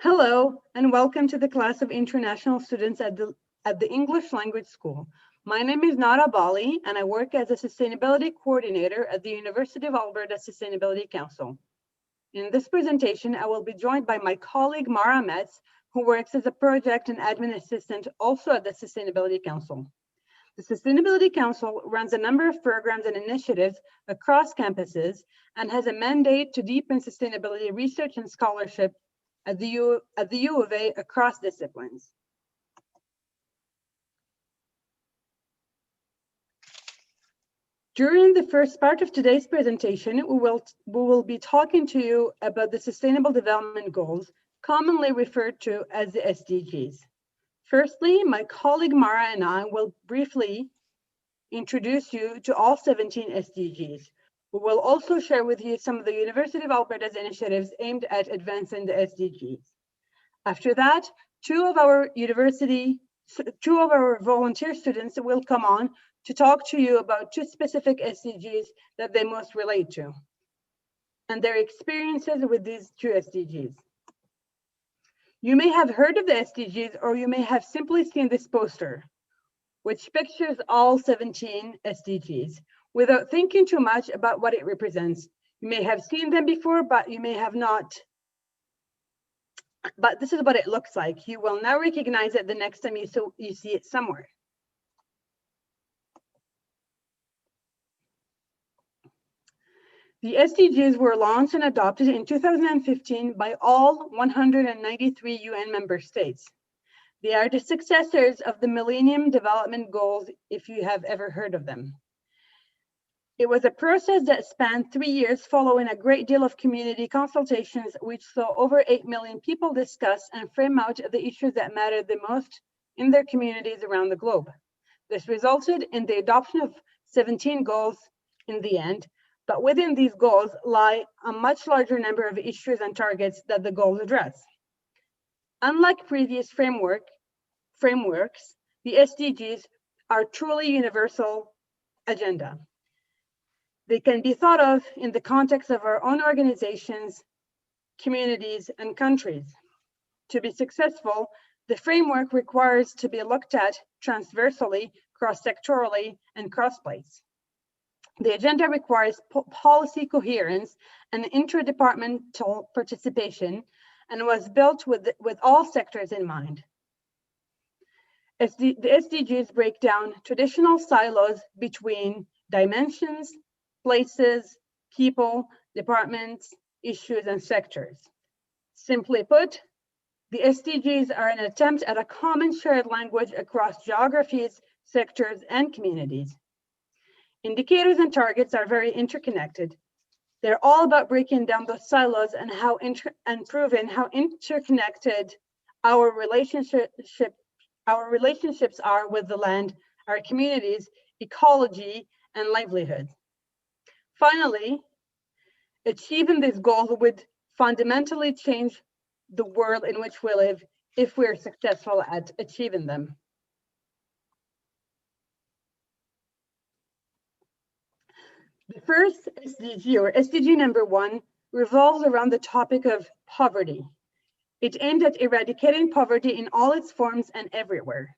Hello, and welcome to the class of international students at the English Language School. My name is Nara Bali, and I work as a Sustainability Coordinator at the University of Alberta Sustainability Council. In this presentation, I will be joined by my colleague Mara Metz, who works as a project and admin assistant also at the Sustainability Council. The Sustainability Council runs a number of programs and initiatives across campuses and has a mandate to deepen sustainability research and scholarship at the U of A across disciplines. During the first part of today's presentation, we will be talking to you about the Sustainable Development Goals, commonly referred to as the SDGs. Firstly, my colleague Mara and I will briefly introduce you to all 17 SDGs. We will also share with you some of the University of Alberta's initiatives aimed at advancing the SDGs. After that, two of our volunteer students will come on to talk to you about two specific SDGs that they most relate to and their experiences with these two SDGs. You may have heard of the SDGs, or you may have simply seen this poster, which pictures all 17 SDGs without thinking too much about what it represents. You may have seen them before, but you may have not. But this is what it looks like. You will now recognize it the next time you see it somewhere. The SDGs were launched and adopted in 2015 by all 193 UN member states. They are the successors of the Millennium Development Goals, if you have ever heard of them. It was a process that spanned 3 years following a great deal of community consultations, which saw over 8 million people discuss and frame out the issues that mattered the most in their communities around the globe. This resulted in the adoption of 17 goals in the end, but within these goals lie a much larger number of issues and targets that the goals address. Unlike previous frameworks, the SDGs are truly universal agenda. They can be thought of in the context of our own organizations, communities, and countries. To be successful, the framework requires to be looked at transversally, cross-sectorally, and cross-place. The agenda requires policy coherence and interdepartmental participation, and was built with all sectors in mind. The SDGs break down traditional silos between dimensions, places, people, departments, issues, and sectors. Simply put, the SDGs are an attempt at a common shared language across geographies, sectors, and communities. Indicators and targets are very interconnected. They're all about breaking down those silos and proving how interconnected our relationships are with the land, our communities, ecology, and livelihood. Finally, achieving these goals would fundamentally change the world in which we live if we're successful at achieving them. The first SDG, or SDG number 1, revolves around the topic of poverty. It aimed at eradicating poverty in all its forms and everywhere.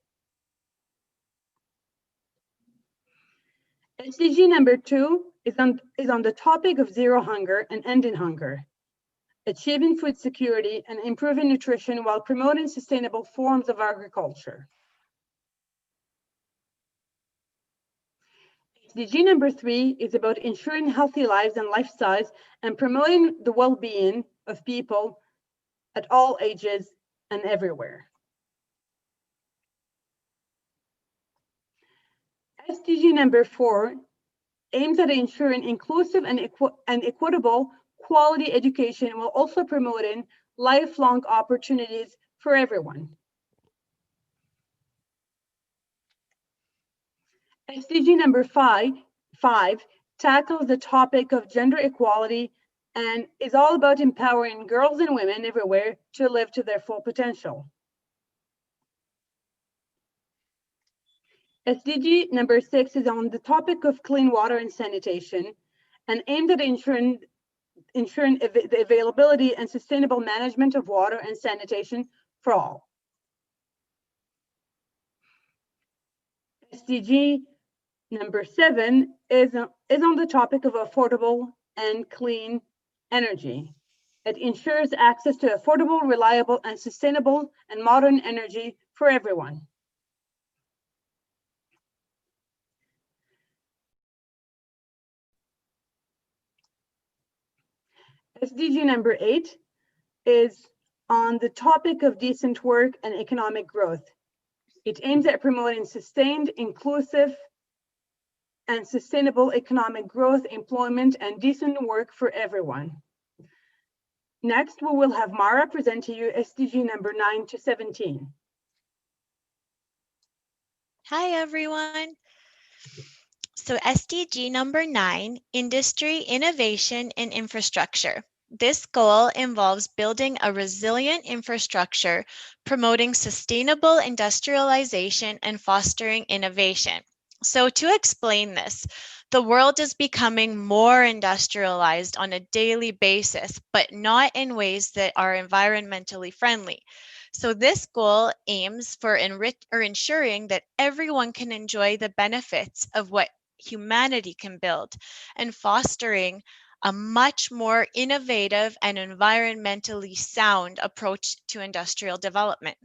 SDG number 2 is on the topic of zero hunger and ending hunger, achieving food security and improving nutrition while promoting sustainable forms of agriculture. SDG number 3 is about ensuring healthy lives and lifestyles and promoting the well-being of people at all ages and everywhere. SDG number 4 aims at ensuring inclusive and equitable quality education while also promoting lifelong opportunities for everyone. SDG number 5 tackles the topic of gender equality and is all about empowering girls and women everywhere to live to their full potential. SDG number 6 is on the topic of clean water and sanitation and aimed at ensuring ensuring the availability and sustainable management of water and sanitation for all. SDG number 7 is on the topic of affordable and clean energy. It ensures access to affordable, reliable, and sustainable and modern energy for everyone. SDG number 8 is on the topic of decent work and economic growth. It aims at promoting sustained, inclusive, and sustainable economic growth, employment, and decent work for everyone. Next, we will have Mara present to you SDG number 9 to 17. Hi, everyone. So SDG number 9, Industry, Innovation, and Infrastructure. This goal involves building a resilient infrastructure, promoting sustainable industrialization, and fostering innovation. So to explain this, the world is becoming more industrialized on a daily basis, but not in ways that are environmentally friendly. So this goal aims for ensuring that everyone can enjoy the benefits of what humanity can build and fostering a much more innovative and environmentally sound approach to industrial development.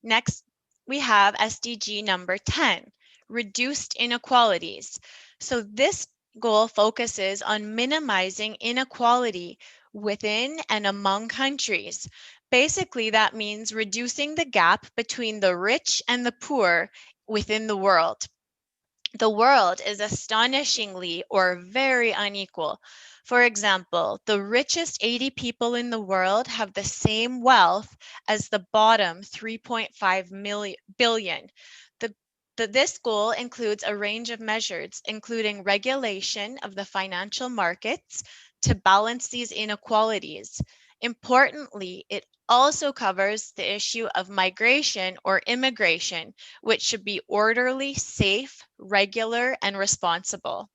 Next, we have SDG number 10, reduced inequalities. So this goal focuses on minimizing inequality within and among countries. Basically, that means reducing the gap between the rich and the poor within the world. The world is astonishingly or very unequal. For example, the richest 80 people in the world have the same wealth as the bottom 3.5 billion. This goal includes a range of measures, including regulation of the financial markets to balance these inequalities. Importantly, it also covers the issue of migration or immigration, which should be orderly, safe, regular, and responsible.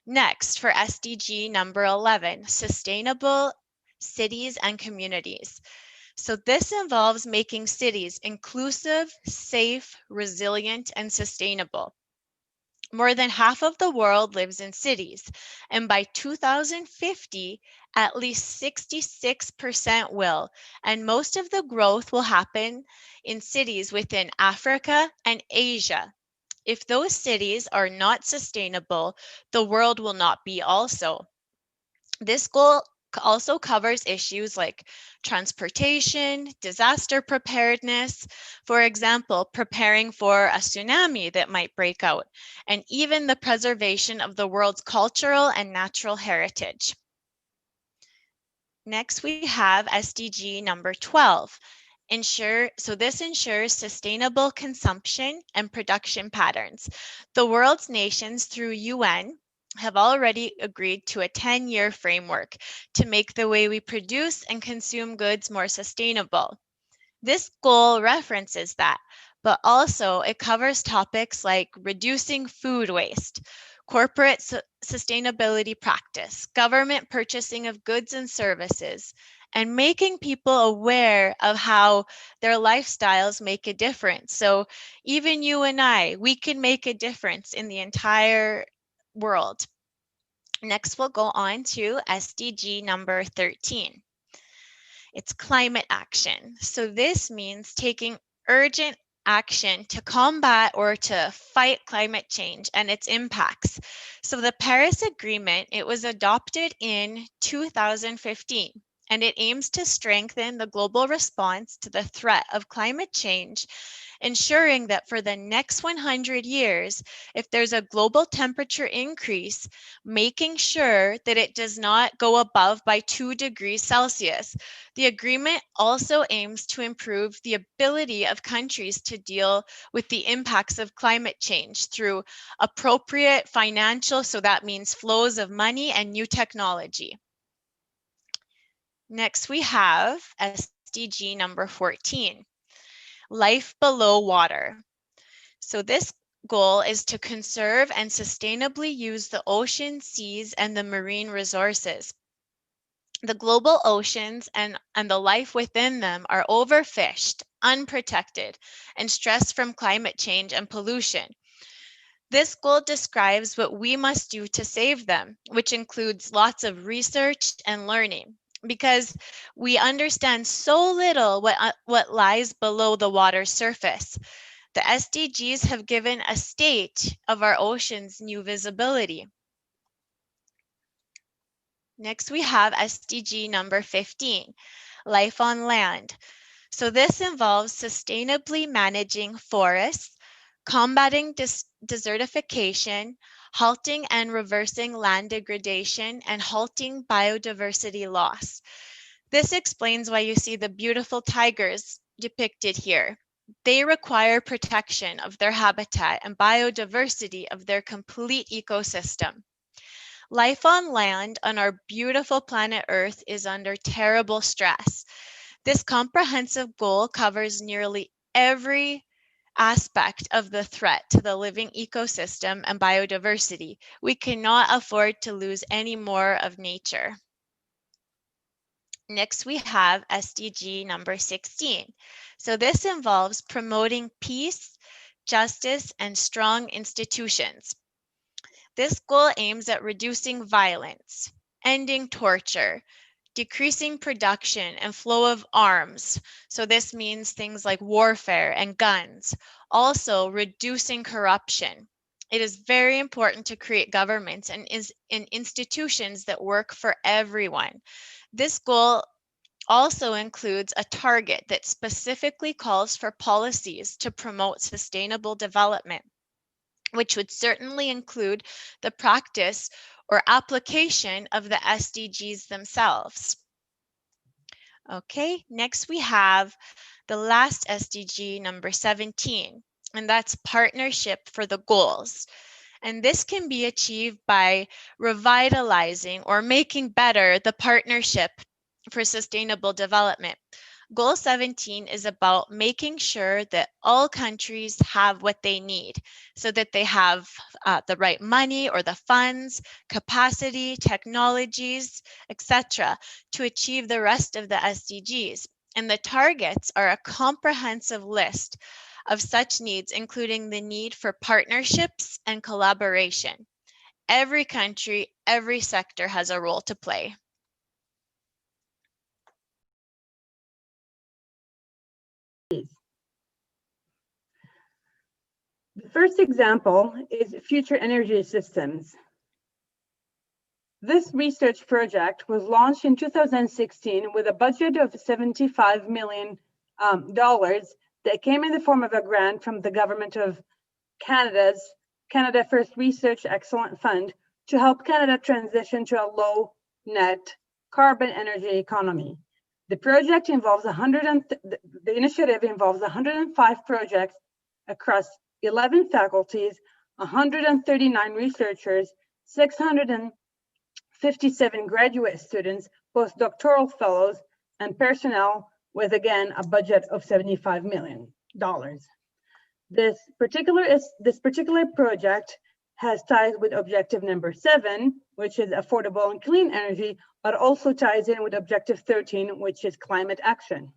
Next, for SDG number 11, sustainable cities and communities. So this involves making cities inclusive, safe, resilient, and sustainable. More than half of the world lives in cities, and by 2050, at least 66% will, and most of the growth will happen in cities within Africa and Asia. If those cities are not sustainable, the world will not be also. This goal also covers issues like transportation, disaster preparedness, for example, preparing for a tsunami that might break out, and even the preservation of the world's cultural and natural heritage. Next, we have SDG number 12. This ensures sustainable consumption and production patterns. The world's nations through UN have already agreed to a 10-year framework to make the way we produce and consume goods more sustainable. This goal references that, but also it covers topics like reducing food waste, corporate sustainability practice, government purchasing of goods and services, and making people aware of how their lifestyles make a difference. So even you and I, we can make a difference in the entire world. Next, we'll go on to SDG number 13. It's climate action. So this means taking urgent action to combat or to fight climate change and its impacts. So the Paris Agreement, it was adopted in 2015, and it aims to strengthen the global response to the threat of climate change, ensuring that for the next 100 years, if there's a global temperature increase, making sure that it does not go above by 2 degrees Celsius. The agreement also aims to improve the ability of countries to deal with the impacts of climate change through appropriate financial, so that means flows of money and new technology. Next, we have SDG number 14. Life below water. So this goal is to conserve and sustainably use the ocean, seas, and the marine resources. The global oceans and the life within them are overfished, unprotected, and stressed from climate change and pollution. This goal describes what we must do to save them, which includes lots of research and learning, because we understand so little what lies below the water's surface. The SDGs have given a state of our oceans new visibility. Next, we have SDG number 15, life on land. So this involves sustainably managing forests, combating desertification, halting and reversing land degradation, and halting biodiversity loss. This explains why you see the beautiful tigers depicted here. They require protection of their habitat and biodiversity of their complete ecosystem. Life on land on our beautiful planet Earth is under terrible stress. This comprehensive goal covers nearly every aspect of the threat to the living ecosystem and biodiversity. We cannot afford to lose any more of nature. Next, we have SDG number 16. So this involves promoting peace, justice, and strong institutions. This goal aims at reducing violence, ending torture, decreasing production and flow of arms. So this means things like warfare and guns. Also, reducing corruption. It is very important to create governments and institutions that work for everyone. This goal also includes a target that specifically calls for policies to promote sustainable development, which would certainly include the practice or application of the SDGs themselves. Okay, next we have the last SDG, number 17, and that's partnership for the goals. And this can be achieved by revitalizing or making better the partnership for sustainable development. Goal 17 is about making sure that all countries have what they need, so that they have the right money or the funds, capacity, technologies, etc., to achieve the rest of the SDGs. And the targets are a comprehensive list of such needs, including the need for partnerships and collaboration. Every country, every sector has a role to play. The first example is future energy systems. This research project was launched in 2016 with a budget of $75 million that came in the form of a grant from the government of Canada's Canada First Research Excellent Fund to help Canada transition to a low net carbon energy economy. The project involves the initiative involves 105 projects across 11 faculties, 139 researchers, 657 graduate students, postdoctoral fellows, and personnel with, again, a budget of $75 million. This particular project has ties with objective number 7, which is affordable and clean energy, but also ties in with objective 13, which is climate action.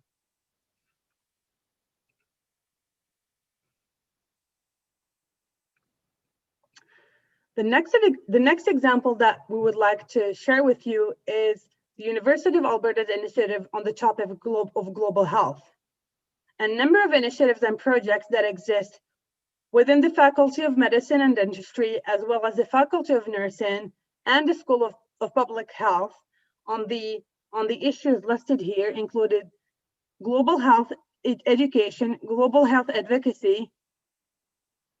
The next example that we would like to share with you is the University of Alberta's initiative on the topic of global health. A number of initiatives and projects that exist within the Faculty of Medicine and Dentistry, as well as the Faculty of Nursing and the School of Public Health on the issues listed here included global health education, global health advocacy,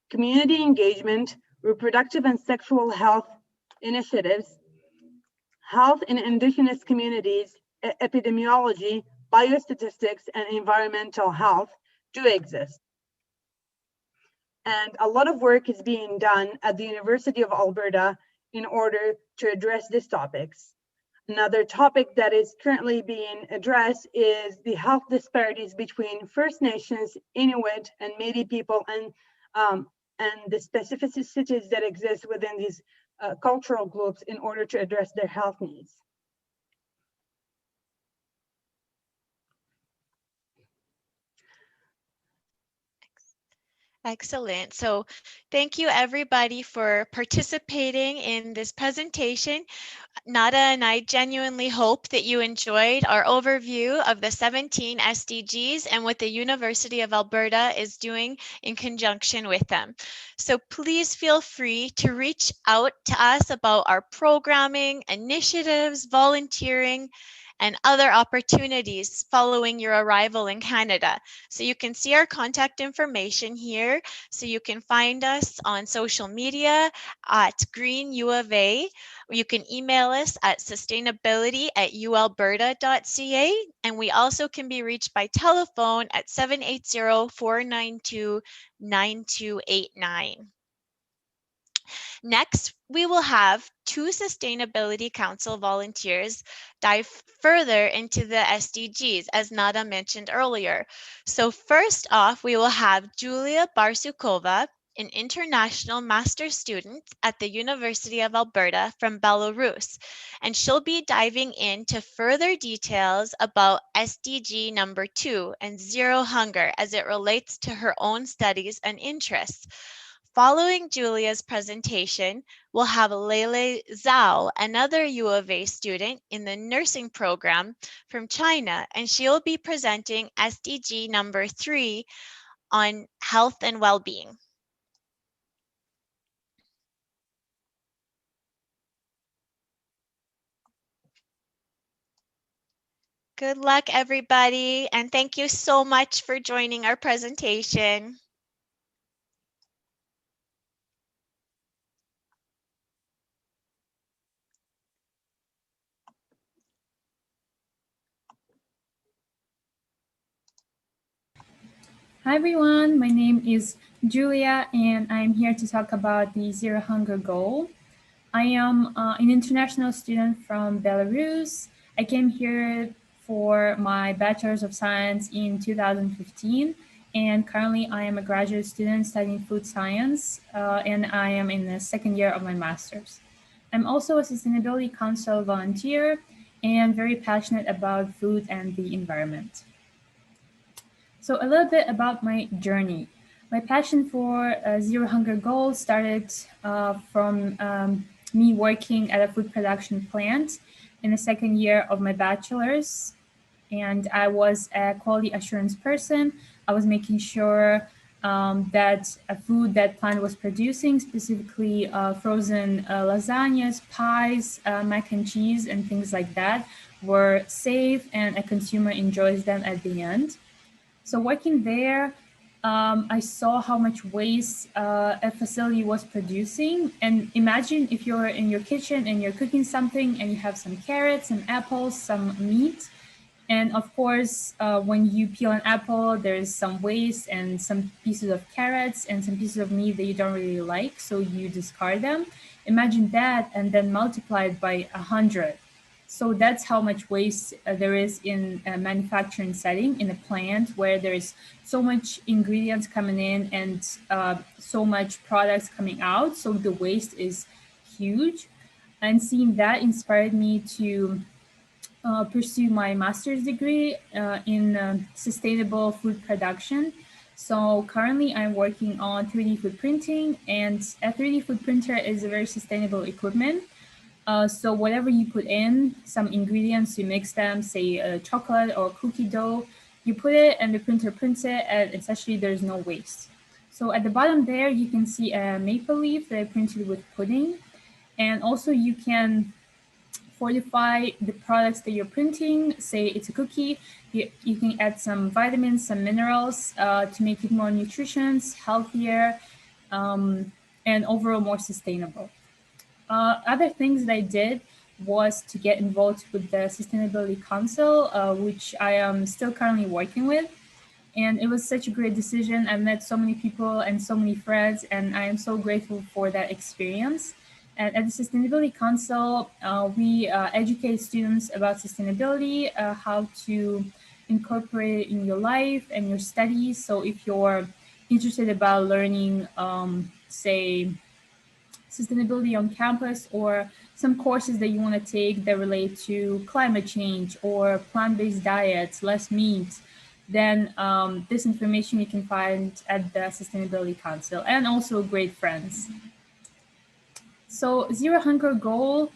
community engagement, reproductive and sexual health initiatives, health in indigenous communities, epidemiology, biostatistics, and environmental health do exist. And a lot of work is being done at the University of Alberta in order to address these topics. Another topic that is currently being addressed is the health disparities between First Nations, Inuit, and Métis people and and the specificities that exist within these cultural groups in order to address their health needs. Excellent. So thank you everybody for participating in this presentation. Nada and I genuinely hope that you enjoyed our overview of the 17 SDGs and what the University of Alberta is doing in conjunction with them. So please feel free to reach out to us about our programming, initiatives, volunteering, and other opportunities following your arrival in Canada. So you can see our contact information here. So you can find us on social media at Green U of A. You can email us at sustainability@ualberta.ca, and we also can be reached by telephone at 780-492-9289. Next, we will have two Sustainability Council volunteers dive further into the SDGs, as Nada mentioned earlier. So first off, we will have Julia Barsukova, an international master's student at the University of Alberta from Belarus, and she'll be diving into further details about SDG number 2 and zero hunger as it relates to her own studies and interests. Following Julia's presentation, we'll have Lele Zhao, another U of A student in the nursing program from China, and she'll be presenting SDG number 3 on health and well-being. Good luck, everybody, and thank you so much for joining our presentation. Hi everyone, my name is Julia and I'm here to talk about the Zero Hunger Goal. I am an international student from Belarus. I came here for my Bachelor's of Science in 2015 and currently I am a graduate student studying food science and I am in the second year of my master's. I'm also a Sustainability Council volunteer and very passionate about food and the environment. So a little bit about my journey. My passion for Zero Hunger Goal started from me working at a food production plant in the second year of my bachelor's. And I was a quality assurance person. I was making sure that a food that plant was producing, specifically frozen lasagnas, pies, mac and cheese, and things like that, were safe and a consumer enjoys them at the end. So working there, I saw how much waste a facility was producing. And imagine if you're in your kitchen and you're cooking something and you have some carrots, some apples, some meat. And of course, when you peel an apple, there's some waste and some pieces of carrots and some pieces of meat that you don't really like, so you discard them. Imagine that and then multiply it by 100. So that's how much waste there is in a manufacturing setting, in a plant where there's so much ingredients coming in and so much products coming out. So the waste is huge. And seeing that inspired me to pursue my master's degree in sustainable food production. So currently I'm working on 3D food printing, and a 3D food printer is a very sustainable equipment. So whatever you put in, some ingredients, you mix them, say chocolate or cookie dough, you put it and the printer prints it, and essentially there's no waste. So at the bottom there, you can see a maple leaf that I printed with pudding. And also you can fortify the products that you're printing. Say it's a cookie, you can add some vitamins, some minerals to make it more nutritious, healthier, and overall more sustainable. Other things that I did was to get involved with the Sustainability Council, which I am still currently working with. And it was such a great decision. I met so many people and so many friends, and I am so grateful for that experience. And at the Sustainability Council, we educate students about sustainability, how to incorporate it in your life and your studies. So if you're interested about learning, say, sustainability on campus, or some courses that you want to take that relate to climate change or plant-based diets, less meat, then this information you can find at the Sustainability Council, and also great friends. So Zero Hunger Goal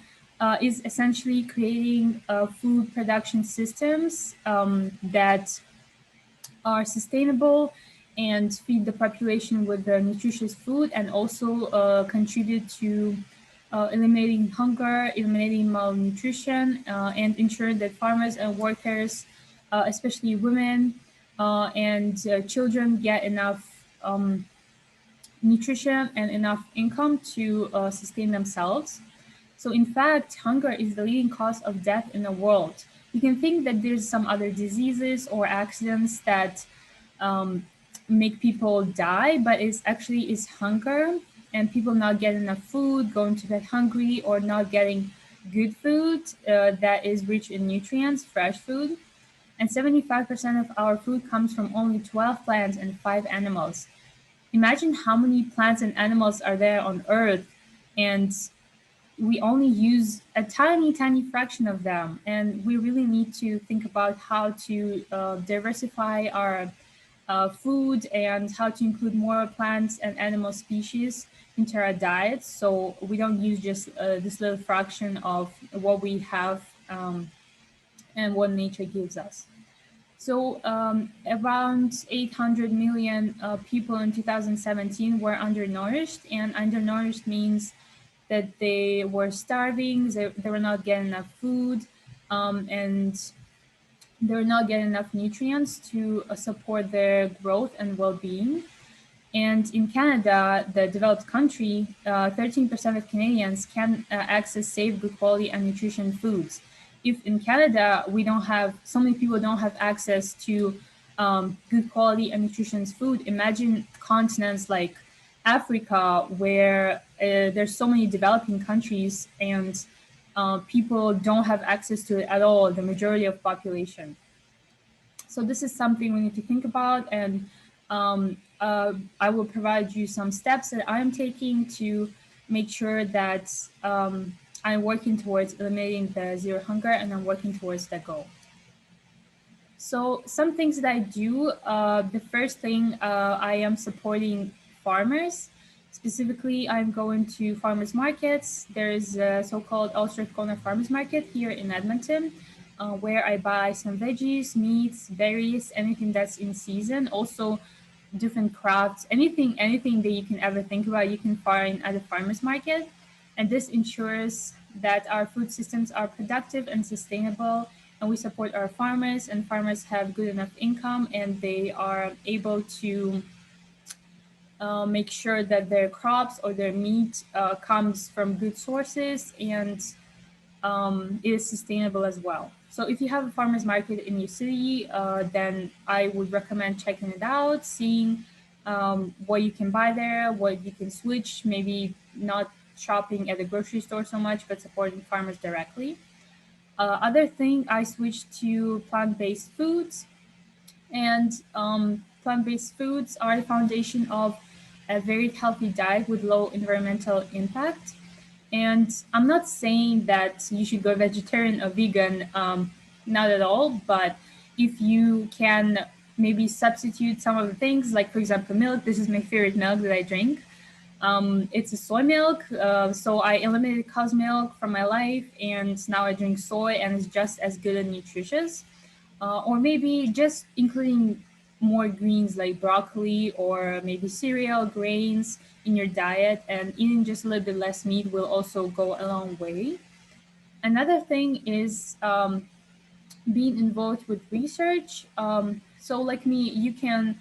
is essentially creating food production systems that are sustainable and feed the population with nutritious food, and also contribute to eliminating hunger, eliminating malnutrition, and ensure that farmers and workers, especially women and children, get enough nutrition and enough income to sustain themselves. So in fact, hunger is the leading cause of death in the world. You can think that there's some other diseases or accidents that make people die, but it's actually is hunger, and people not getting enough food, going to bed hungry, or not getting good food that is rich in nutrients, fresh food. And 75% of our food comes from only 12 plants and 5 animals. Imagine how many plants and animals are there on Earth, and we only use a tiny, tiny fraction of them. And we really need to think about how to diversify our food and how to include more plants and animal species into our diets, so we don't use just this little fraction of what we have and what nature gives us. So around 800 million people in 2017 were undernourished, and undernourished means that they were starving, they were not getting enough food, and they were not getting enough nutrients to support their growth and well-being. And in Canada, the developed country, 13% of Canadians can access safe, good quality, and nutrition foods. If in Canada we don't have, so many people don't have access to good quality and nutritious food, imagine continents like Africa, where there's so many developing countries and people don't have access to it at all, the majority of population. So this is something we need to think about, and I will provide you some steps that I'm taking to make sure that I'm working towards eliminating the zero hunger, and I'm working towards that goal. So some things that I do, the first thing, I am supporting farmers. Specifically, I'm going to farmers markets. There is a so-called Ulster Farmers Market here in Edmonton, where I buy some veggies, meats, berries, anything that's in season. Also, different crafts, anything that you can ever think about, you can find at a farmers market. And this ensures that our food systems are productive and sustainable, and we support our farmers, and farmers have good enough income, and they are able to make sure that their crops or their meat comes from good sources and is sustainable as well. So if you have a farmer's market in your city, then I would recommend checking it out, seeing what you can buy there, what you can switch, maybe not shopping at the grocery store so much, but supporting farmers directly. Other thing, I switched to plant-based foods, and plant-based foods are the foundation of a very healthy diet with low environmental impact. And I'm not saying that you should go vegetarian or vegan, not at all, but if you can maybe substitute some of the things, like for example, milk. This is my favorite milk that I drink. It's a soy milk, so I eliminated cow's milk from my life, and now I drink soy, and it's just as good and nutritious. Or maybe just including more greens like broccoli, or maybe cereal, grains in your diet, and eating just a little bit less meat will also go a long way. Another thing is being involved with research. So like me, you can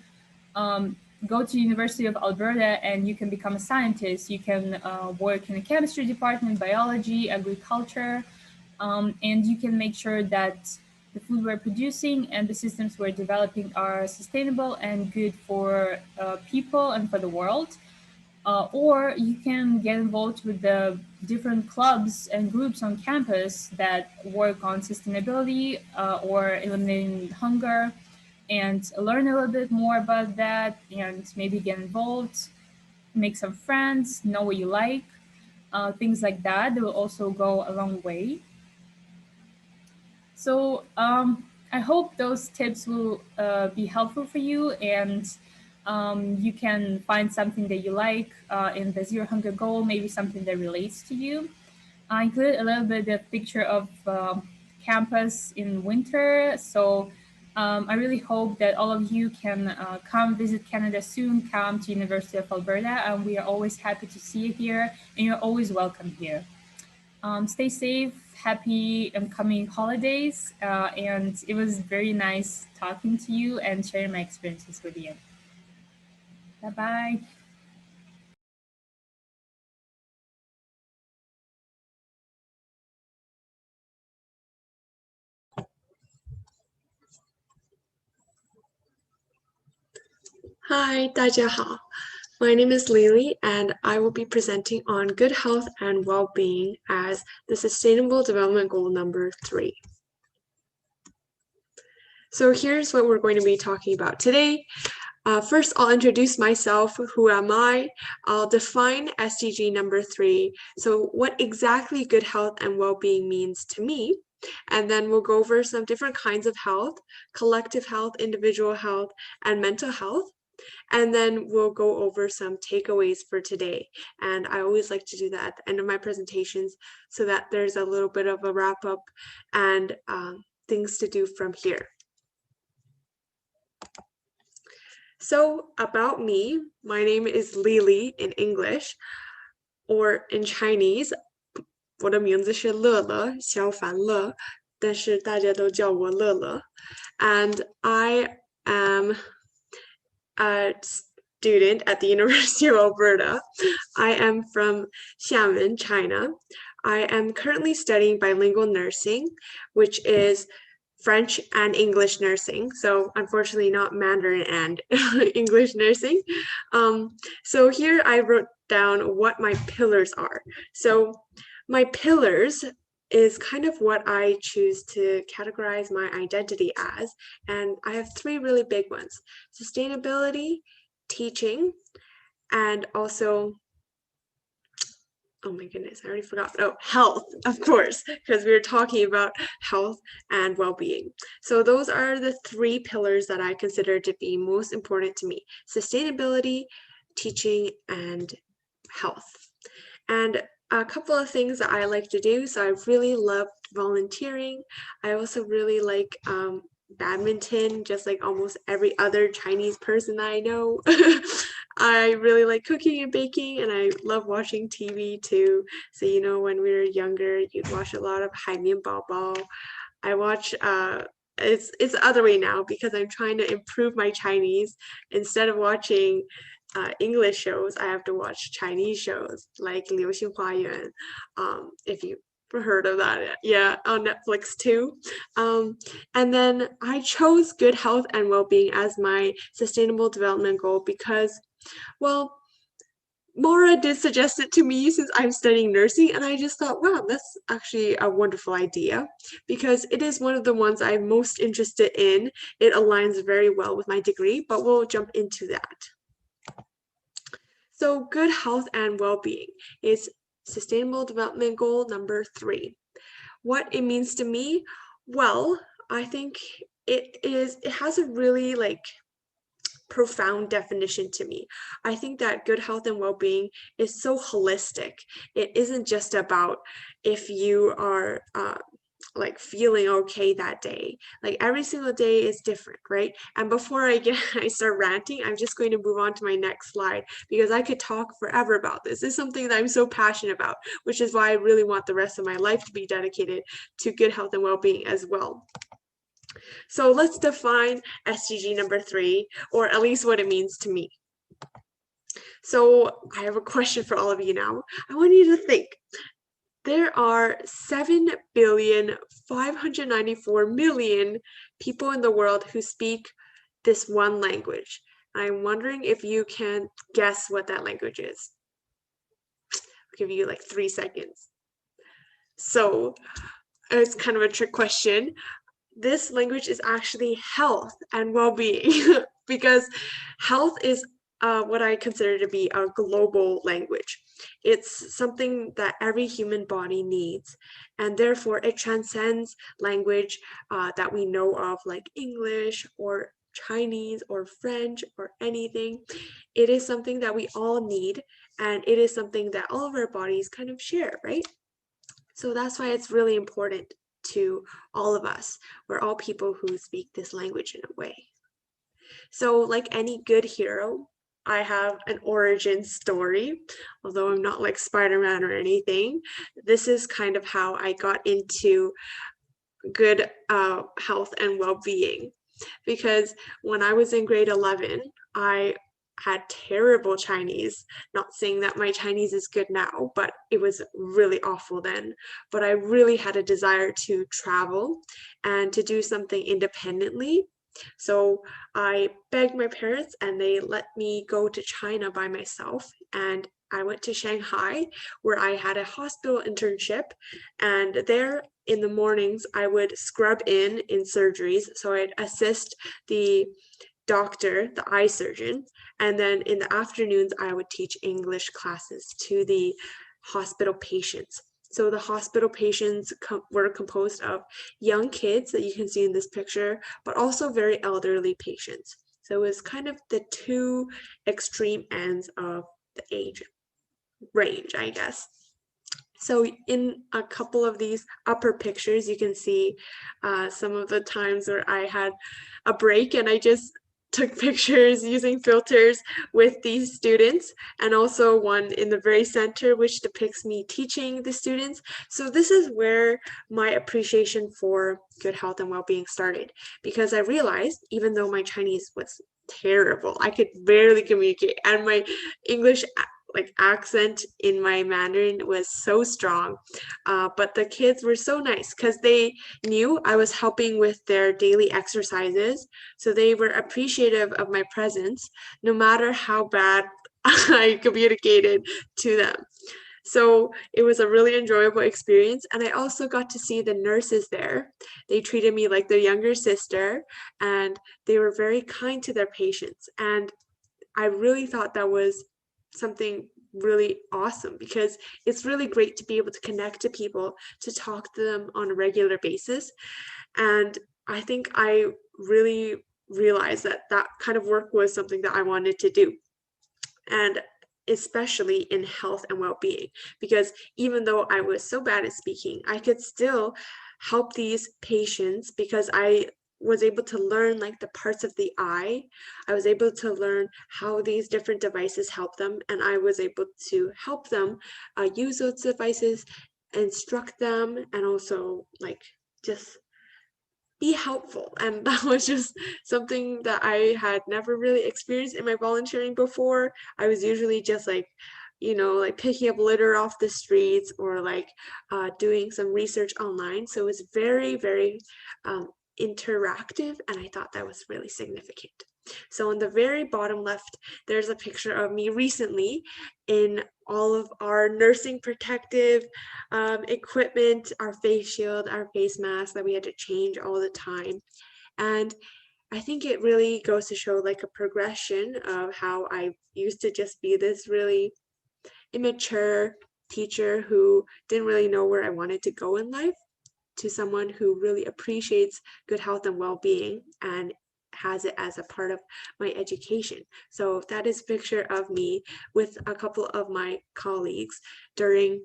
go to University of Alberta and you can become a scientist. You can work in a chemistry department, biology, agriculture, and you can make sure that the food we're producing and the systems we're developing are sustainable and good for people and for the world. Or you can get involved with the different clubs and groups on campus that work on sustainability or eliminating hunger. and learn a little bit more about that and maybe get involved, make some friends, know what you like, things like that. They will also go a long way. So I hope those tips will be helpful for you, and you can find something that you like in the Zero Hunger Goal, maybe something that relates to you. I included a little bit of picture of campus in winter. So I really hope that all of you can come visit Canada soon, come to University of Alberta, and we are always happy to see you here, and you're always welcome here. Stay safe, happy upcoming holidays, and it was very nice talking to you and sharing my experiences with you. Bye-bye. Hi, 大家好. My name is Lily, and I will be presenting on good health and well-being as the Sustainable Development Goal number 3. So here's what we're going to be talking about today. First, I'll introduce myself. Who am I? I'll define SDG number 3. So what exactly good health and well-being means to me. And then we'll go over some different kinds of health, collective health, individual health, and mental health. And then we'll go over some takeaways for today. And I always like to do that at the end of my presentations so that there's a little bit of a wrap up and things to do from here. So about me, my name is Lily in English, or in Chinese, 我的名字是乐乐，小凡乐，但是大家都叫我乐乐。And I am a student at the University of Alberta. I am from Xiamen, China. I am currently studying bilingual nursing, which is French and English nursing. So unfortunately not Mandarin and English nursing. So here I wrote down what my pillars are. So my pillars is kind of what I choose to categorize my identity as. And I have 3 really big ones: sustainability, teaching, and also, oh my goodness, I already forgot. Oh, health, of course, because we were talking about health and well-being. So those are the 3 pillars that I consider to be most important to me: sustainability, teaching, and health. And a couple of things that I like to do. So I really love volunteering. I also really like badminton, just like almost every other Chinese person that I know. I really like cooking and baking, and I love watching TV too. So, you know, when we were younger, you'd watch a lot of 海绵宝宝. I watch, it's the other way now because I'm trying to improve my Chinese. Instead of watching English shows, I have to watch Chinese shows like 流星花园, if you've heard of that, yeah, on Netflix too. And then I chose good health and well-being as my sustainable development goal because, well, Maura did suggest it to me since I'm studying nursing, and I just thought, wow, that's actually a wonderful idea because it is one of the ones I'm most interested in. It aligns very well with my degree, but we'll jump into that. So good health and well-being is Sustainable Development Goal number 3. What it means to me? Well, I think it has a really profound definition to me. I think that good health and well-being is so holistic. It isn't just about if you are feeling okay that day. Like every single day is different, right? And before I start ranting, I'm just going to move on to my next slide because I could talk forever about this. This is something that I'm so passionate about, which is why I really want the rest of my life to be dedicated to good health and well-being as well. So let's define SDG number 3, or at least what it means to me. So I have a question for all of you now. I want you to think. There are 7,594,000,000 people in the world who speak this one language. I'm wondering if you can guess what that language is. I'll give you like 3 seconds. So it's kind of a trick question. this language is actually health and well-being because health is what I consider to be a global language. It's something that every human body needs, and therefore it transcends language that we know of, like English or Chinese or French or anything. It is something that we all need, and it is something that all of our bodies kind of share, right? So that's why it's really important to all of us. We're all people who speak this language in a way. So like any good hero, I have an origin story, although I'm not like Spider-Man or anything. This is kind of how I got into good health and well-being, because when I was in grade 11, I had terrible Chinese. Not saying that my Chinese is good now, but it was really awful then. But I really had a desire to travel and to do something independently. So I begged my parents and they let me go to China by myself. And I went to Shanghai, where I had a hospital internship. And there in the mornings, I would scrub in surgeries. So I'd assist the doctor, the eye surgeon. And then in the afternoons, I would teach English classes to the hospital patients. So the hospital patients were composed of young kids that you can see in this picture, but also very elderly patients. So it was kind of the two extreme ends of the age range, I guess. So in a couple of these upper pictures, you can see some of the times where I had a break and I just took pictures using filters with these students, and also one in the very center which depicts me teaching the students. So this is where my appreciation for good health and well-being started, because I realized even though my Chinese was terrible, I could barely communicate, and my English like accent in my Mandarin was so strong, but the kids were so nice because they knew I was helping with their daily exercises, so they were appreciative of my presence no matter how bad I communicated to them. So it was a really enjoyable experience, and I also got to see the nurses there. They treated me like their younger sister, and they were very kind to their patients, and I really thought that was something really awesome, because it's really great to be able to connect to people, to talk to them on a regular basis. And I think I really realized that that kind of work was something that I wanted to do, and especially in health and well-being, because even though I was so bad at speaking, I could still help these patients because I was able to learn like the parts of the eye. I was able to learn how these different devices help them, and I was able to help them use those devices, instruct them, and also like just be helpful. And that was just something that I had never really experienced in my volunteering before. I was usually just like, you know, like picking up litter off the streets, or like doing some research online. So it was very, very interactive, and I thought that was really significant. So on the very bottom left, there's a picture of me recently in all of our nursing protective equipment, our face shield, our face mask that we had to change all the time. And I think it really goes to show like a progression of how I used to just be this really immature teacher who didn't really know where I wanted to go in life, to someone who really appreciates good health and well-being and has it as a part of my education. So that is a picture of me with a couple of my colleagues during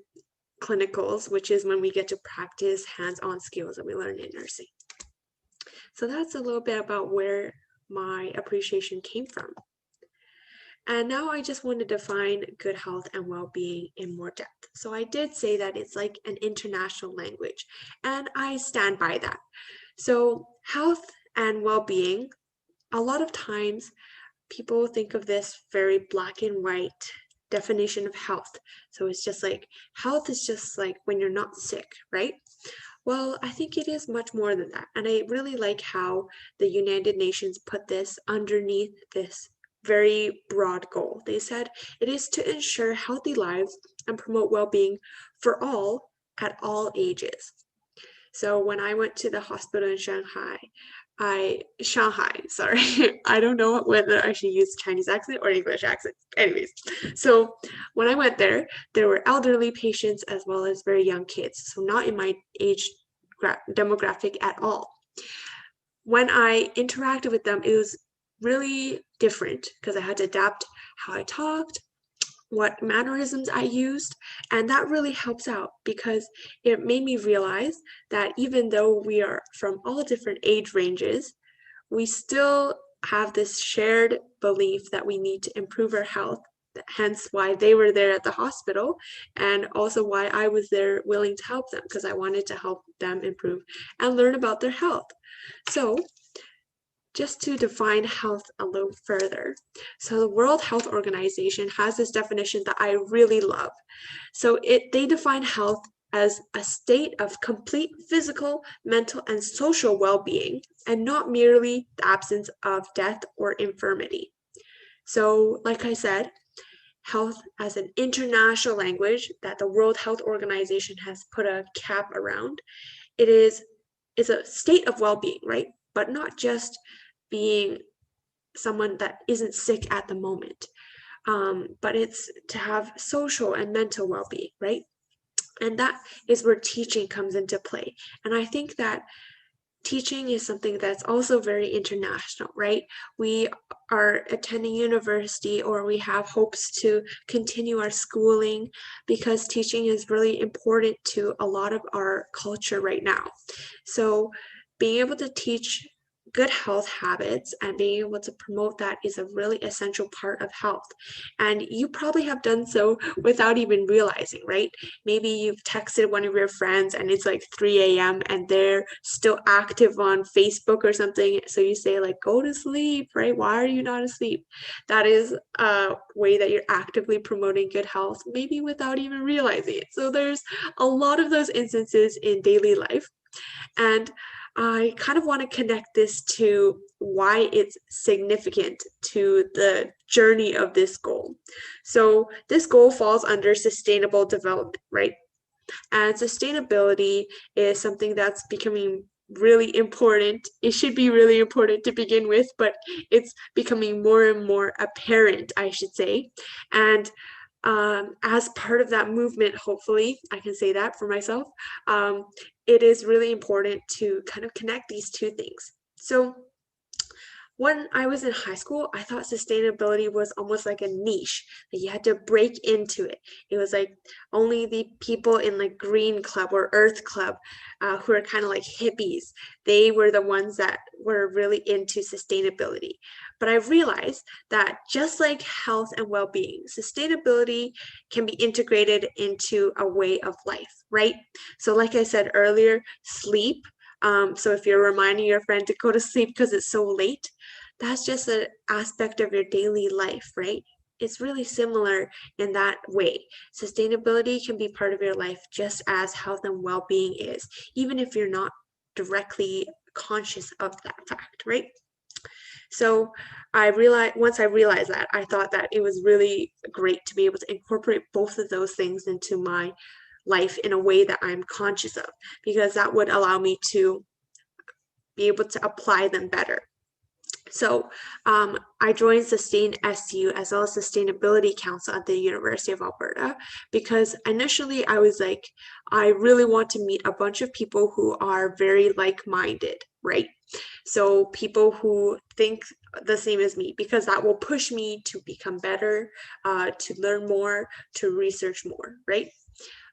clinicals, which is when we get to practice hands-on skills that we learn in nursing. So that's a little bit about where my appreciation came from. And now I just want to define good health and well-being in more depth. So I did say that it's like an international language, and I stand by that. So health and well-being, a lot of times people think of this very black and white definition of health. So it's just like, health is just like when you're not sick, right? Well, I think it is much more than that. And I really like how the United Nations put this underneath this very broad goal. They said it is to ensure healthy lives and promote well-being for all at all ages. So when I went to the hospital in Shanghai, sorry, I don't know whether I should use Chinese accent or English accent. Anyways, so when I went there were elderly patients as well as very young kids, so not in my age demographic at all. When I interacted with them, it was really different because I had to adapt how I talked, what mannerisms I used, and that really helps out because it made me realize that even though we are from all different age ranges, we still have this shared belief that we need to improve our health, hence why they were there at the hospital, and also why I was there willing to help them, because I wanted to help them improve and learn about their health. So just to define health a little further. So the World Health Organization has this definition that I really love. So they define health as a state of complete physical, mental, and social well-being, and not merely the absence of death or infirmity. So, like I said, health as an international language that the World Health Organization has put a cap around, is a state of well-being, right? But not just being someone that isn't sick at the moment, but it's to have social and mental well-being, right? And that is where teaching comes into play. And I think that teaching is something that's also very international, right? We are attending university, or we have hopes to continue our schooling because teaching is really important to a lot of our culture right now. So being able to teach good health habits and being able to promote that is a really essential part of health. And you probably have done so without even realizing, right? Maybe you've texted one of your friends and it's like 3 a.m. and they're still active on Facebook or something. So you say like, go to sleep, right? Why are you not asleep? That is a way that you're actively promoting good health, maybe without even realizing it. So there's a lot of those instances in daily life. And I kind of want to connect this to why it's significant to the journey of this goal. So this goal falls under sustainable development, right? And sustainability is something that's becoming really important. It should be really important to begin with, but it's becoming more and more apparent, I should say. And as part of that movement, hopefully, I can say that for myself, it is really important to kind of connect these two things. So when I was in high school, I thought sustainability was almost like a niche that you had to break into it. It was like only the people in like Green Club or Earth Club, who are kind of like hippies, they were the ones that were really into sustainability. But I realized that just like health and well-being, sustainability can be integrated into a way of life, right? So like I said earlier, sleep. So if you're reminding your friend to go to sleep because it's so late, that's just an aspect of your daily life, right? It's really similar in that way. Sustainability can be part of your life just as health and well-being is, even if you're not directly conscious of that fact, right? So once I realized that, I thought that it was really great to be able to incorporate both of those things into my life in a way that I'm conscious of, because that would allow me to be able to apply them better. So I joined Sustain SU as well as Sustainability Council at the University of Alberta, because initially I was like, I really want to meet a bunch of people who are very like-minded, right? So people who think the same as me, because that will push me to become better, to learn more, to research more, right?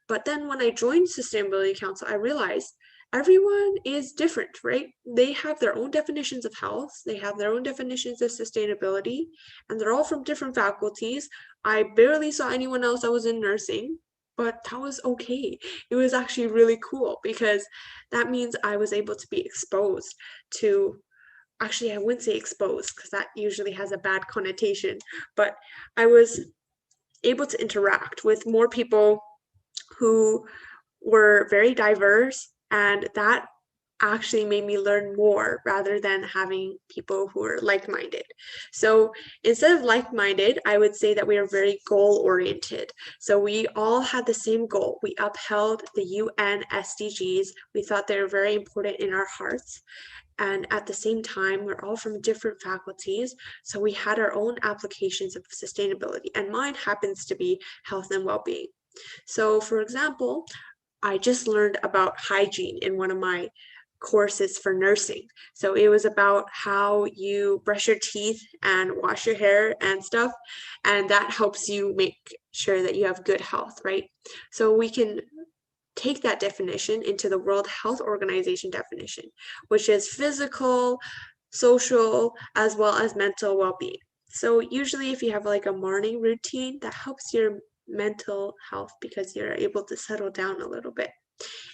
But then when I joined Sustainability Council, I realized everyone is different, right? They have their own definitions of health, they have their own definitions of sustainability, and they're all from different faculties. I barely saw anyone else that was in nursing, but that was okay. It was actually really cool because that means I was able to be exposed to, actually, I wouldn't say exposed because that usually has a bad connotation, but I was able to interact with more people who were very diverse, and that actually made me learn more rather than having people who are like-minded. So instead of like-minded, I would say that we are very goal-oriented. So we all had the same goal. We upheld the UN SDGs. We thought they were very important in our hearts. And at the same time, we're all from different faculties. So we had our own applications of sustainability. And mine happens to be health and well-being. So for example, I just learned about hygiene in one of my courses for nursing. So it was about how you brush your teeth and wash your hair and stuff. And that helps you make sure that you have good health, right? So we can take that definition into the World Health Organization definition, which is physical, social, as well as mental well-being. So usually if you have like a morning routine, that helps your mental health because you're able to settle down a little bit.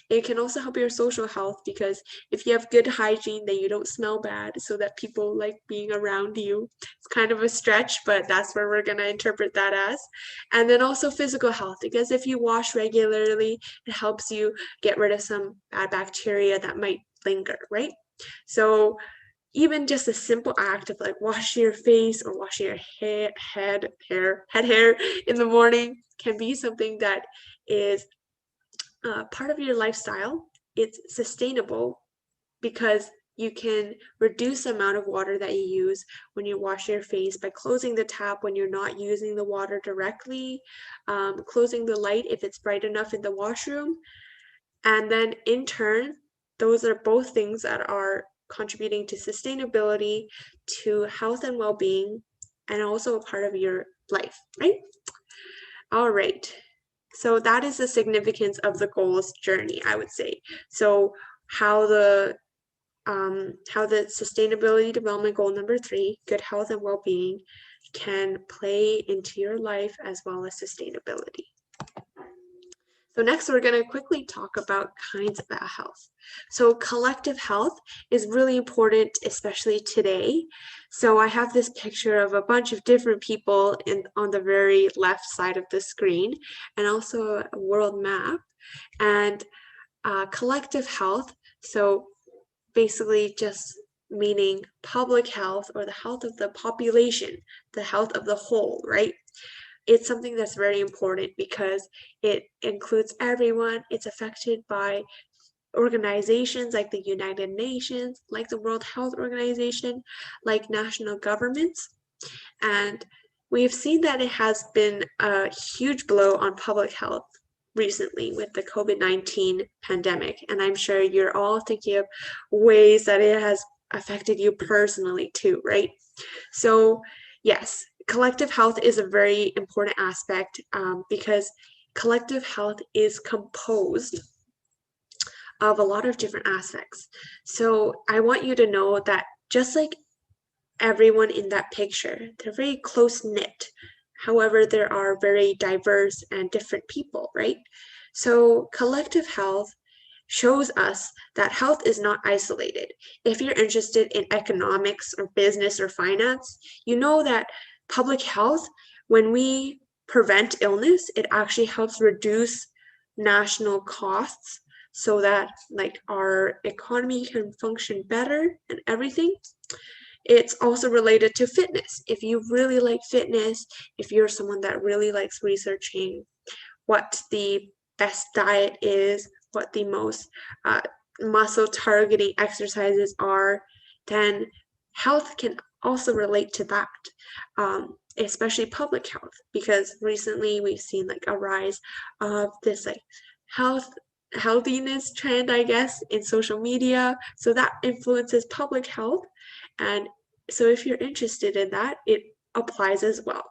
It can also help your social health because if you have good hygiene, then you don't smell bad so that people like being around you. It's kind of a stretch, but that's where we're going to interpret that as. And then also physical health, because if you wash regularly, it helps you get rid of some bad bacteria that might linger, right? So even just a simple act of like washing your face or washing your head hair in the morning can be something that is part of your lifestyle. It's sustainable because you can reduce the amount of water that you use when you wash your face by closing the tap when you're not using the water directly, closing the light if it's bright enough in the washroom. And then in turn, those are both things that are contributing to sustainability, to health and well-being, and also a part of your life, right? All right. So that is the significance of the goals journey, I would say. So how the sustainability development goal number 3, good health and well-being, can play into your life as well as sustainability. So next, we're going to quickly talk about kinds of health. So collective health is really important, especially today. So I have this picture of a bunch of different people on the very left side of the screen, and also a world map. And collective health, so basically just meaning public health or the health of the population, the health of the whole, right? It's something that's very important because it includes everyone. It's affected by organizations like the United Nations, like the World Health Organization, like national governments. And we've seen that it has been a huge blow on public health recently with the COVID-19 pandemic. And I'm sure you're all thinking of ways that it has affected you personally too, right? So yes, collective health is a very important aspect because collective health is composed of a lot of different aspects. So I want you to know that just like everyone in that picture, they're very close-knit. However, there are very diverse and different people, right? So collective health shows us that health is not isolated. If you're interested in economics or business or finance, you know that public health, when we prevent illness, it actually helps reduce national costs so that like our economy can function better and everything. It's also related to fitness. If you really like fitness, if you're someone that really likes researching what the best diet is, what the most muscle targeting exercises are, then health can also relate to that, especially public health, because recently we've seen like a rise of this like healthiness trend, I guess, in social media. So that influences public health. And so if you're interested in that, it applies as well.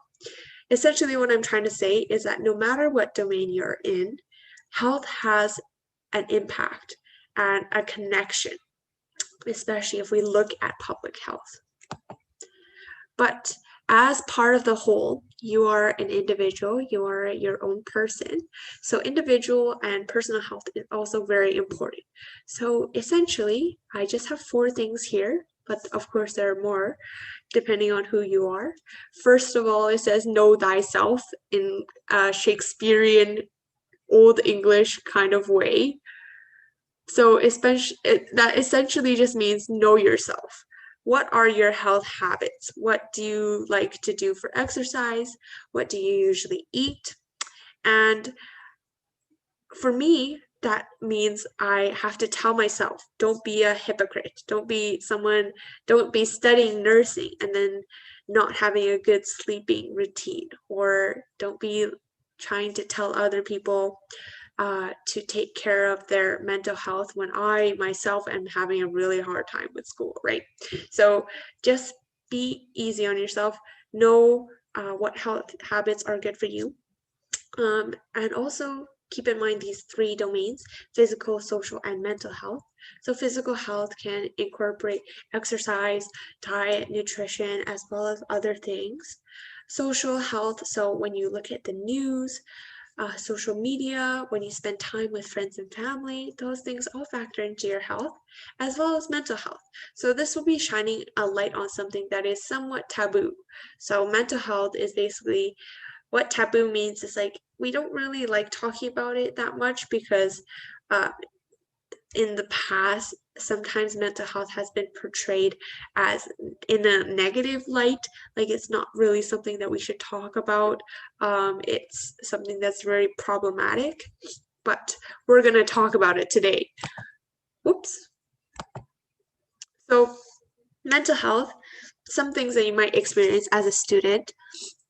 Essentially, what I'm trying to say is that no matter what domain you're in, health has an impact and a connection, especially if we look at public health. But as part of the whole, you are an individual, you are your own person. So individual and personal health is also very important. So essentially, I just have 4 things here, but of course there are more depending on who you are. First of all, it says know thyself in a Shakespearean Old English kind of way. So that essentially just means know yourself. What are your health habits? What do you like to do for exercise? What do you usually eat? And for me, that means I have to tell myself, don't be a hypocrite. Don't be studying nursing and then not having a good sleeping routine, or don't be trying to tell other people to take care of their mental health when I myself am having a really hard time with school, right? So just be easy on yourself. Know what health habits are good for you. And also keep in mind these three domains: physical, social, and mental health. So physical health can incorporate exercise, diet, nutrition, as well as other things. Social health, so when you look at the news, social media, when you spend time with friends and family, those things all factor into your health, as well as mental health. So this will be shining a light on something that is somewhat taboo. So mental health is basically, what taboo means is like we don't really like talking about it that much because in the past, sometimes mental health has been portrayed as in a negative light, like it's not really something that we should talk about. It's something that's very problematic, but we're going to talk about it today. Whoops. So mental health, some things that you might experience as a student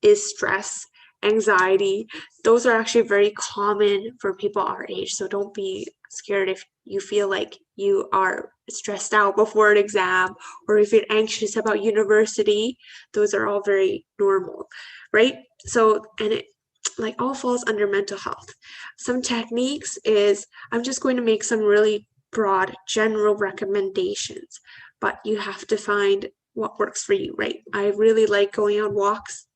is stress, anxiety. Those are actually very common for people our age. So don't be scared if you feel like you are stressed out before an exam, or if you're anxious about university. Those are all very normal, right? So, and it like all falls under mental health. Some techniques is, I'm just going to make some really broad general recommendations, but you have to find what works for you, right? I really like going on walks,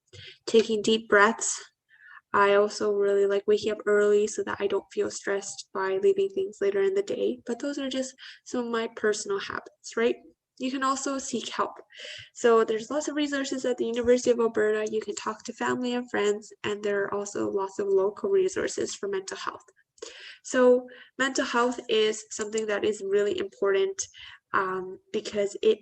taking deep breaths. I also really like waking up early so that I don't feel stressed by leaving things later in the day. But those are just some of my personal habits, right? You can also seek help. So there's lots of resources at the University of Alberta. You can talk to family and friends, and there are also lots of local resources for mental health. So mental health is something that is really important because it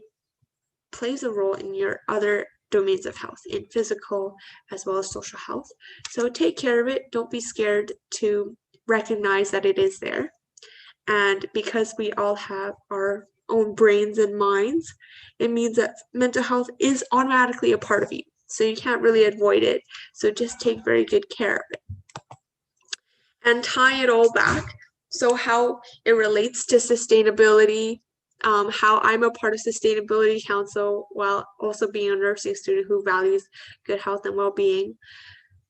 plays a role in your other domains of health, in physical as well as social health. So take care of it. Don't be scared to recognize that it is there. And because we all have our own brains and minds, it means that mental health is automatically a part of you. So you can't really avoid it. So just take very good care of it. And tie it all back, so how it relates to sustainability, how I'm a part of Sustainability Council while also being a nursing student who values good health and well-being.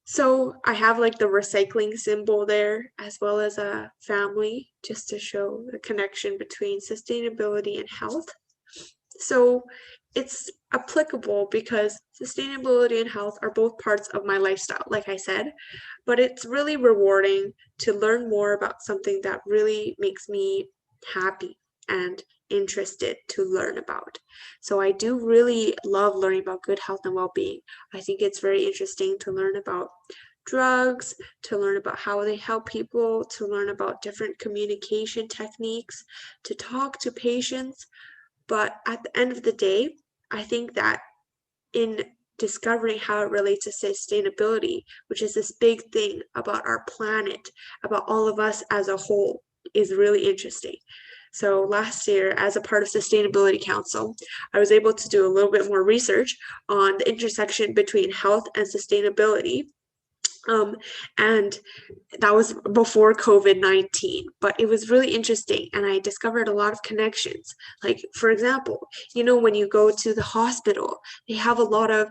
So I have like the recycling symbol there, as well as a family, just to show the connection between sustainability and health. So it's applicable because sustainability and health are both parts of my lifestyle, like I said, but it's really rewarding to learn more about something that really makes me happy and interested to learn about. So I do really love learning about good health and well-being. I think it's very interesting to learn about drugs, to learn about how they help people, to learn about different communication techniques, to talk to patients. But at the end of the day, I think that in discovering how it relates to sustainability, which is this big thing about our planet, about all of us as a whole, is really interesting. So last year, as a part of Sustainability Council, I was able to do a little bit more research on the intersection between health and sustainability. And that was before COVID-19, but it was really interesting, and I discovered a lot of connections. Like, for example, when you go to the hospital, they have a lot of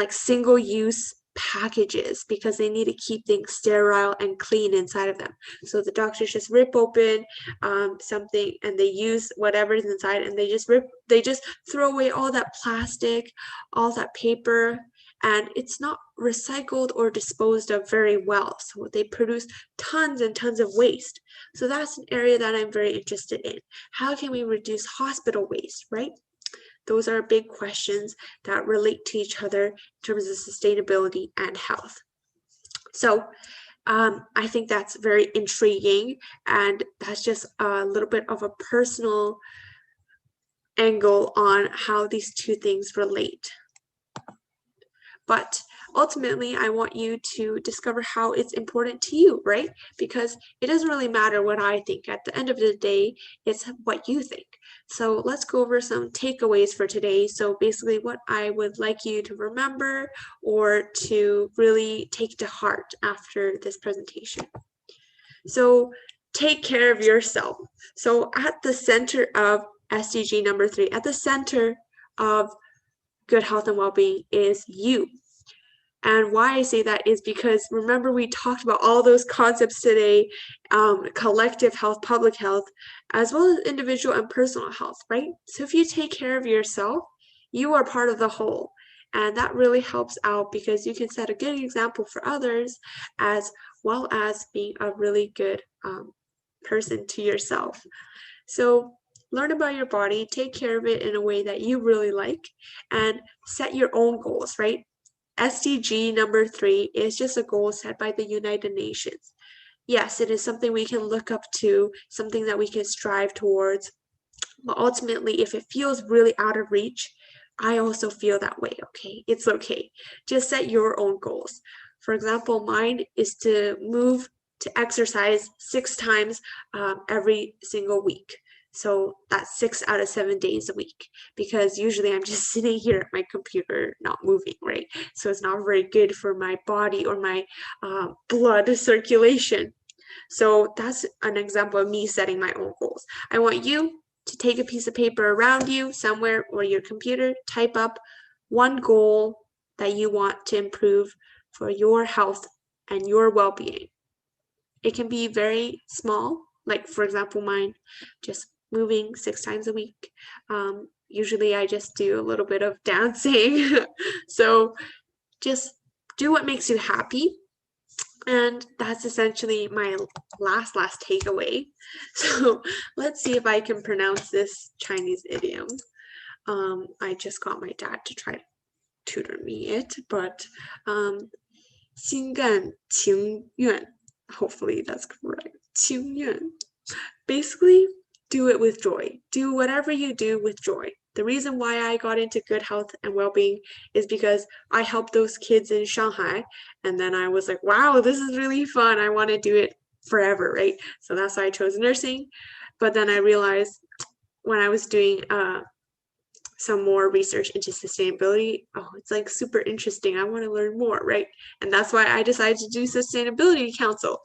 single-use packages because they need to keep things sterile and clean inside of them. So the doctors just rip open something and they use whatever's inside, and they just throw away all that plastic, all that paper, and it's not recycled or disposed of very well. So they produce tons and tons of waste. So that's an area that I'm very interested in. How can we reduce hospital waste, right? Those are big questions that relate to each other in terms of sustainability and health. So I think that's very intriguing, and that's just a little bit of a personal angle on how these two things relate. But ultimately, I want you to discover how it's important to you, right? Because it doesn't really matter what I think. At the end of the day, it's what you think. So let's go over some takeaways for today. So basically what I would like you to remember or to really take to heart after this presentation. So take care of yourself. So at the center of SDG number 3, at the center of good health and well-being is you. And why I say that is because remember we talked about all those concepts today, collective health, public health, as well as individual and personal health, right? So if you take care of yourself, you are part of the whole. And that really helps out because you can set a good example for others as well as being a really good person to yourself. So learn about your body, take care of it in a way that you really like, and set your own goals, right? SDG number 3 is just a goal set by the United Nations. Yes, it is something we can look up to, something that we can strive towards. But ultimately, if it feels really out of reach, I also feel that way, okay? It's okay. Just set your own goals. For example, mine is to move to exercise 6 times every single week. So that's 6 out of 7 days a week, because usually I'm just sitting here at my computer, not moving, right? So it's not very good for my body or my blood circulation. So that's an example of me setting my own goals. I want you to take a piece of paper around you somewhere or your computer, type up one goal that you want to improve for your health and your well-being. It can be very small, like for example, mine, just moving 6 times a week. Usually I just do a little bit of dancing. So just do what makes you happy. And that's essentially my last takeaway. So let's see if I can pronounce this Chinese idiom. I just got my dad to try to tutor me it, but 心甘情愿. Hopefully that's correct. 情愿. Basically, do it with joy. Do whatever you do with joy. The reason why I got into good health and well-being is because I helped those kids in Shanghai, and then I was like, wow, this is really fun. I want to do it forever, right? So that's why I chose nursing. But then I realized when I was doing some more research into sustainability, oh, it's like super interesting. I want to learn more, right? And that's why I decided to do Sustainability Council.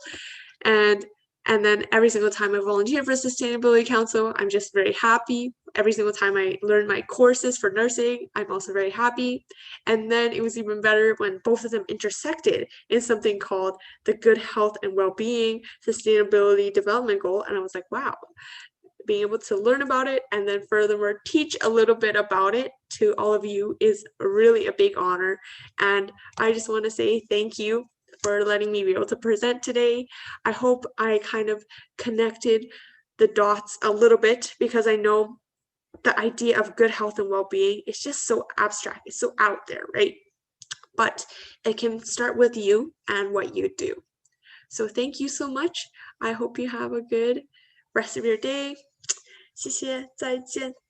And then every single time I volunteer for Sustainability Council, I'm just very happy. Every single time I learn my courses for nursing, I'm also very happy. And then it was even better when both of them intersected in something called the Good Health and Well-being Sustainability Development Goal. And I was like, wow, being able to learn about it and then furthermore teach a little bit about it to all of you is really a big honor. And I just want to say thank you for letting me be able to present today. I hope I kind of connected the dots a little bit, because I know the idea of good health and well-being is just so abstract. It's so out there, right? But it can start with you and what you do. So thank you so much. I hope you have a good rest of your day. 谢谢，再见。